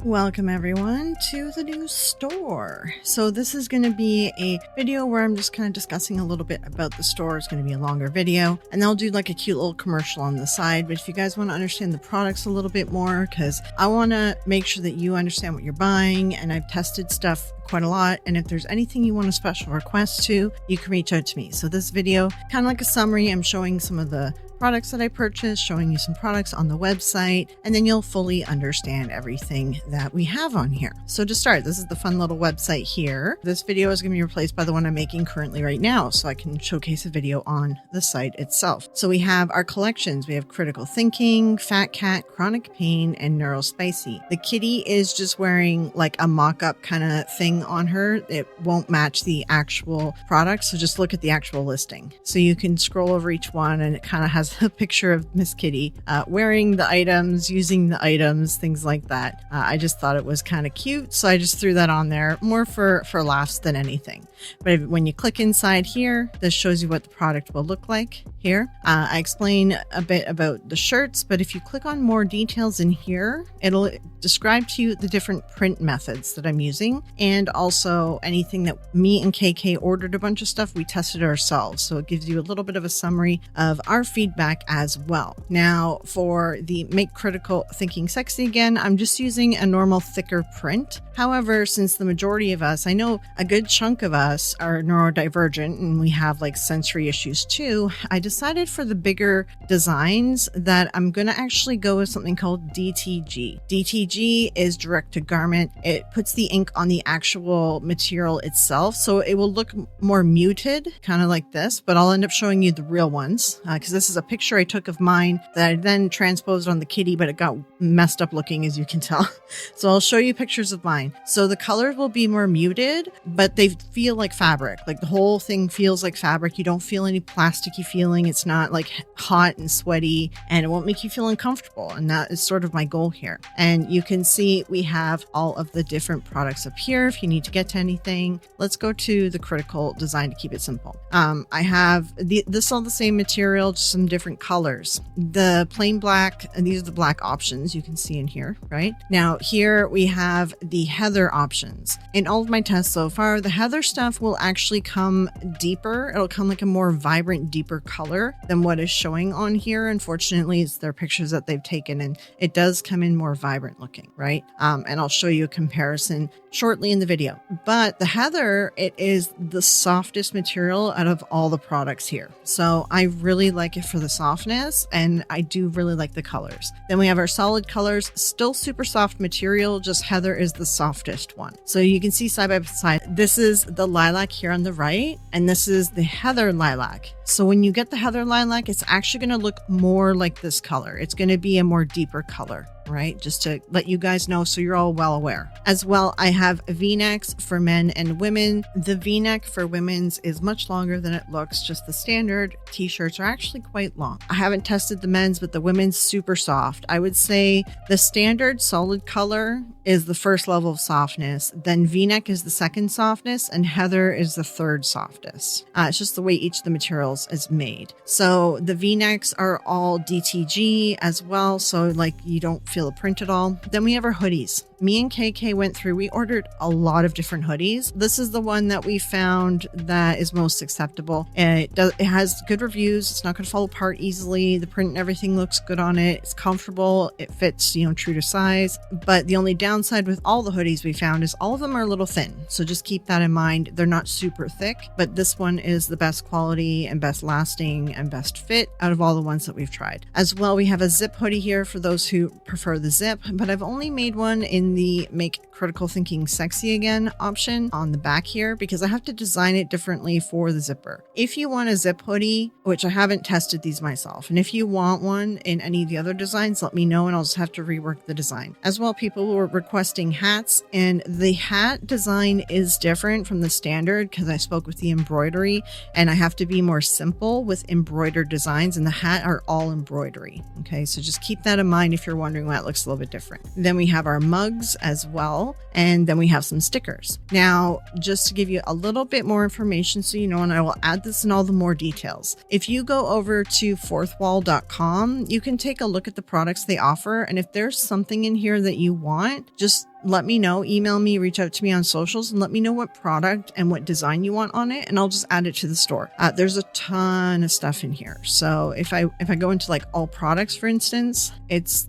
Welcome everyone to the new store. So this is going to be a video where I'm just kind of discussing a little bit about the store. It's going to be a longer video and I'll do like a cute little commercial on the side. But if you guys want to understand the products a little bit more, because I want to make sure that you understand what you're buying, and I've tested stuff quite a lot, and if there's anything you want a special request to, you can reach out to me. So this video, kind of like a summary, I'm showing some of the products that I purchased, showing you some products on the website, and then you'll fully understand everything that we have on here. So to start, this is the fun little website here. This video is going to be replaced by the one I'm making currently right now, so I can showcase a video on the site itself. So we have our collections. We have Critical Thinking, PHAT, Chronic Pain, and Neurospicy. The kitty is just wearing like a mock-up kind of thing on her. It won't match the actual product, so just look at the actual listing. So you can scroll over each one and it kind of has a picture of Miss Kitty wearing the items, using the items, things like that. I just thought it was kind of cute, so I just threw that on there more for laughs than anything. But when you click inside here, this shows you what the product will look like here. I explain a bit about the shirts, but if you click on more details in here, it'll describe to you the different print methods that I'm using, and also anything that me and KK ordered a bunch of stuff, we tested ourselves. So it gives you a little bit of a summary of our feedback as well. Now for the Make Critical Thinking Sexy again, I'm just using a normal thicker print. However, since the majority of us, I know a good chunk of us are neurodivergent and we have like sensory issues too, I decided for the bigger designs that I'm going to actually go with something called DTG. DTG is direct to garment. It puts the ink on the actual material itself, so it will look more muted, kind of like this, but I'll end up showing you the real ones because this is a picture I took of mine that I then transposed on the kitty, but it got messed up looking, as you can tell. So I'll show you pictures of mine. So the colors will be more muted, but they feel like fabric. Like the whole thing feels like fabric. You don't feel any plasticky feeling. It's not like hot and sweaty, and it won't make you feel uncomfortable. And that is sort of my goal here. And you can see we have all of the different products up here if you need to get to anything. Let's go to the critical design to keep it simple. I have this all the same material, just some different colors. The plain black, and these are the black options you can see in here, right? Now here we have the heather options. In all of my tests so far, the heather stuff will actually come deeper. It'll come like a more vibrant, deeper color than what is showing on here. Unfortunately, it's their pictures that they've taken, and it does come in more vibrant looking, right? And I'll show you a comparison shortly in the video. But the heather, it is the softest material out of all the products here. So I really like it for the softness, and I do really like the colors. Then we have our solid colors, still super soft material, just heather is the softest one. So you can see side by side, this is the lilac here on the right, and this is the heather lilac. So when you get the heather lilac, it's actually going to look more like this color. It's going to be a more deeper color, right? Just to let you guys know so you're all well aware. As well, I have V-necks for men and women. The V-neck for women's is much longer than it looks. Just the standard t-shirts are actually quite long. I haven't tested the men's, but the women's super soft. I would say the standard solid color is the first level of softness, then V-neck is the second softness, and heather is the third softest. It's just the way each of the materials is made. So the V-necks are all DTG as well, so like you don't feel the print at all. Then we have our hoodies. Me and KK went through, we ordered a lot of different hoodies. This is the one that we found that is most acceptable. And it has good reviews. It's not going to fall apart easily. The print and everything looks good on it. It's comfortable. It fits, true to size. But the only downside with all the hoodies we found is all of them are a little thin. So just keep that in mind. They're not super thick, but this one is the best quality and best lasting and best fit out of all the ones that we've tried. As well, we have a zip hoodie here for those who prefer the zip, but I've only made one in the Make Critical Thinking Sexy Again option on the back here because I have to design it differently for the zipper. If you want a zip hoodie, which I haven't tested these myself, and if you want one in any of the other designs, let me know and I'll just have to rework the design. As well, people were requesting hats, and the hat design is different from the standard because I spoke with the embroidery and I have to be more simple with embroidered designs, and the hat are all embroidery. Okay, so just keep that in mind if you're wondering why it looks a little bit different. Then we have our mugs as well, and then we have some stickers. Now, just to give you a little bit more information so you know, and I will add this in all the more details. If you go over to fourthwall.com, you can take a look at the products they offer, and if there's something in here that you want, just let me know, email me, reach out to me on socials and let me know what product and what design you want on it. And I'll just add it to the store. There's a ton of stuff in here. So if I go into like all products, for instance,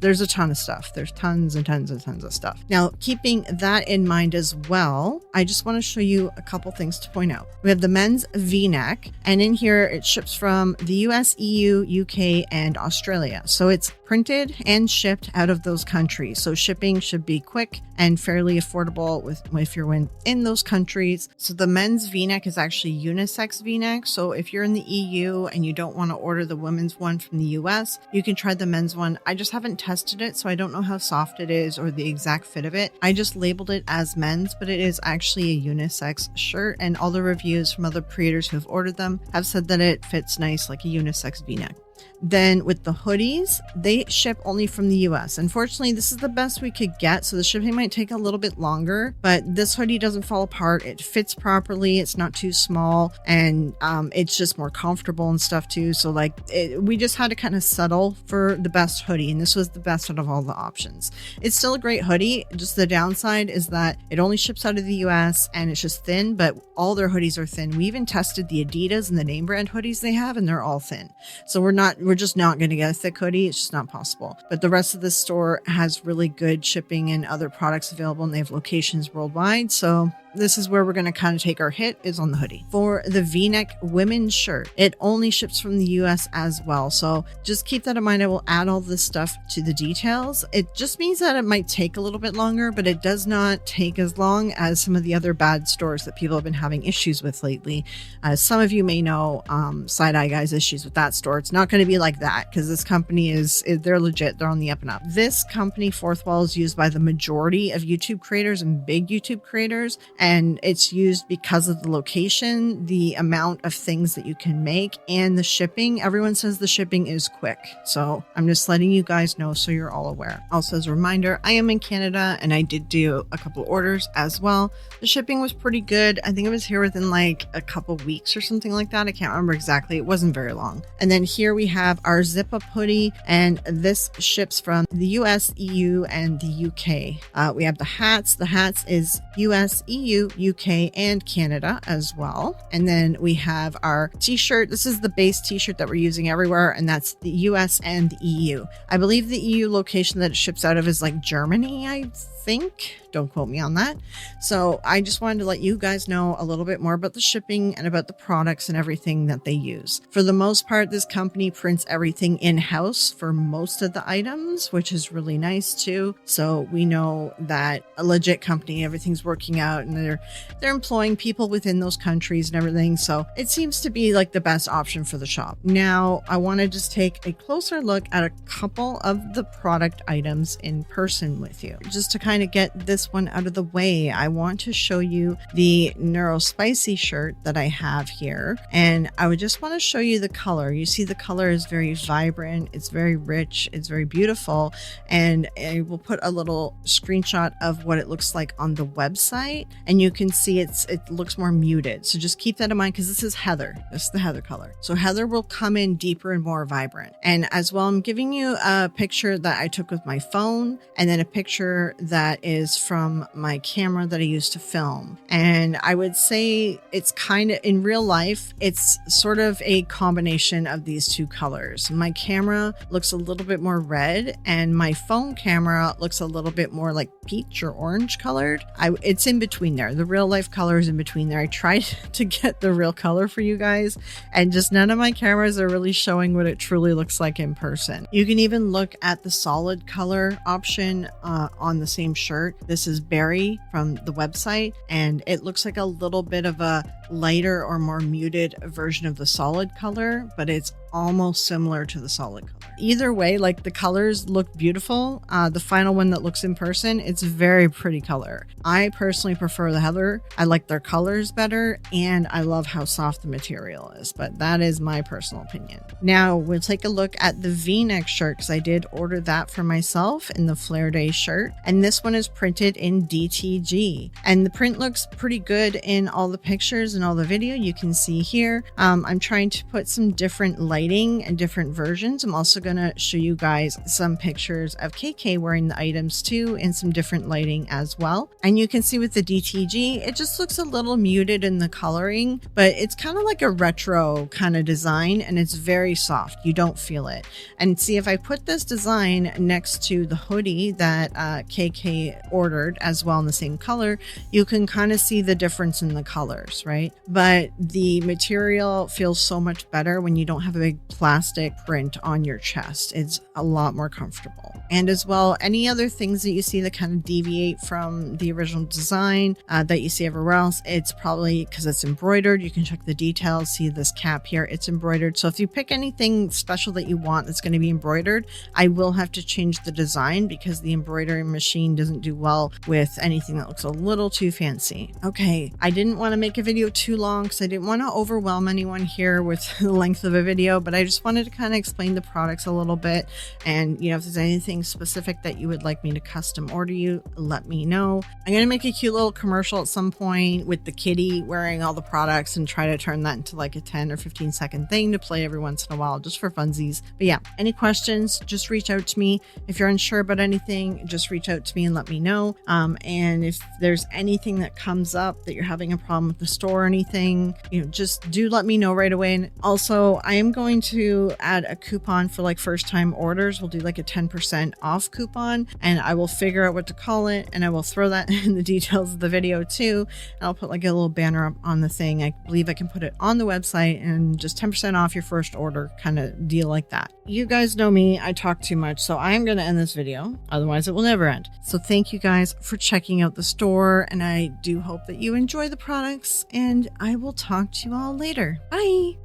there's a ton of stuff. There's tons and tons and tons of stuff. Now, keeping that in mind as well, I just want to show you a couple things to point out. We have the men's V-neck, and in here it ships from the US, EU, UK, and Australia. So it's printed and shipped out of those countries. So shipping should be quick and fairly affordable if you're in those countries. So the men's V-neck is actually unisex V-neck. So if you're in the EU and you don't want to order the women's one from the US, you can try the men's one. I just haven't tested it, so I don't know how soft it is or the exact fit of it. I just labeled it as men's, but it is actually a unisex shirt, and all the reviews from other creators who have ordered them have said that it fits nice like a unisex V-neck. Then with the hoodies, they ship only from the US. Unfortunately, this is the best we could get, so the shipping might take a little bit longer, but this hoodie doesn't fall apart. It fits properly. It's not too small, and it's just more comfortable and stuff too. So like we just had to kind of settle for the best hoodie, and this was the best out of all the options. It's still a great hoodie. Just the downside is that it only ships out of the US and it's just thin, but all their hoodies are thin. We even tested the Adidas and the name brand hoodies they have, and they're all thin. So we're just not going to get a thick hoodie. It's just not possible. But the rest of the store has really good shipping and other products available, and they have locations worldwide. So this is where we're going to kind of take our hit, is on the hoodie. For the V-neck women's shirt, it only ships from the US as well. So just keep that in mind. I will add all this stuff to the details. It just means that it might take a little bit longer, but it does not take as long as some of the other bad stores that people have been having issues with lately. Some of you may know Side Eye Guy's issues with that store. It's not going to be like that because this company they're legit. They're on the up and up. This company, Fourth Wall, is used by the majority of YouTube creators and big YouTube creators. And it's used because of the location, the amount of things that you can make, and the shipping. Everyone says the shipping is quick. So I'm just letting you guys know so you're all aware. Also, as a reminder, I am in Canada and I did do a couple orders as well. The shipping was pretty good. I think it was here within like a couple weeks or something like that. I can't remember exactly. It wasn't very long. And then here we have our zip up hoodie, and this ships from the US, EU, and the UK. We have the hats. The hats is US, EU, UK, and Canada as well. And then we have our t-shirt. This is the base t-shirt that we're using everywhere, and that's the US and the EU. I believe the EU location that it ships out of is like Germany, I think. Don't quote me on that. So I just wanted to let you guys know a little bit more about the shipping and about the products and everything that they use. For the most part, this company prints everything in-house for most of the items, which is really nice too. So we know that a legit company, everything's working out, and they're employing people within those countries and everything. So it seems to be like the best option for the shop. Now, I want to just take a closer look at a couple of the product items in person with you, just to kind of get this one out of the way. I want to show you the Neurospicy shirt that I have here, and I would just want to show you the color. You see the color is very vibrant, it's very rich, it's very beautiful, and I will put a little screenshot of what it looks like on the website, and you can see it looks more muted. So just keep that in mind, because this is heather. This is the heather color. So heather will come in deeper and more vibrant. And as well, I'm giving you a picture that I took with my phone, and then a picture that is from my camera that I used to film. And I would say it's kind of, in real life, it's sort of a combination of these two colors. My camera looks a little bit more red, and my phone camera looks a little bit more like peach or orange colored. It's in between there. The real life color is in between there. I tried to get the real color for you guys, and just none of my cameras are really showing what it truly looks like in person. You can even look at the solid color option on the same shirt. This is Berry from the website, and it looks like a little bit of a lighter or more muted version of the solid color, but it's almost similar to the solid color. Either way, like, the colors look beautiful. The final one that looks in person, it's a very pretty color. I personally prefer the heather. I like their colors better, and I love how soft the material is, but that is my personal opinion. Now we'll take a look at the V-neck shirt, because I did order that for myself in the Flare Day shirt, and this one is printed in DTG, and the print looks pretty good in all the pictures and all the video you can see here. I'm trying to put some different light lighting and different versions. I'm also going to show you guys some pictures of KK wearing the items too, and some different lighting as well. And you can see with the DTG, it just looks a little muted in the coloring, but it's kind of like a retro kind of design, and it's very soft. You don't feel it. And see, if I put this design next to the hoodie that KK ordered as well in the same color, you can kind of see the difference in the colors, right? But the material feels so much better when you don't have a big plastic print on your chest. It's a lot more comfortable. And as well, any other things that you see that kind of deviate from the original design that you see everywhere else, it's probably because it's embroidered. You can check the details, see this cap here, it's embroidered. So if you pick anything special that you want that's going to be embroidered, I will have to change the design because the embroidery machine doesn't do well with anything that looks a little too fancy. Okay, I didn't want to make a video too long because I didn't want to overwhelm anyone here with the length of a video, but I just wanted to kind of explain the products a little bit. And if there's anything specific that you would like me to custom order you, let me know. I'm going to make a cute little commercial at some point with the kitty wearing all the products and try to turn that into like a 10 or 15 second thing to play every once in a while just for funsies. But yeah, any questions, just reach out to me. If you're unsure about anything, just reach out to me and let me know. And if there's anything that comes up that you're having a problem with the store or anything, just do let me know right away. And also, I am going to add a coupon for like first time orders. We'll do like a 10% off coupon, and I will figure out what to call it, and I will throw that in the details of the video too. And I'll put like a little banner up on the thing. I believe I can put it on the website, and just 10% off your first order kind of deal like that. You guys know me, I talk too much, so I'm going to end this video, otherwise it will never end. So thank you guys for checking out the store, and I do hope that you enjoy the products, and I will talk to you all later. Bye!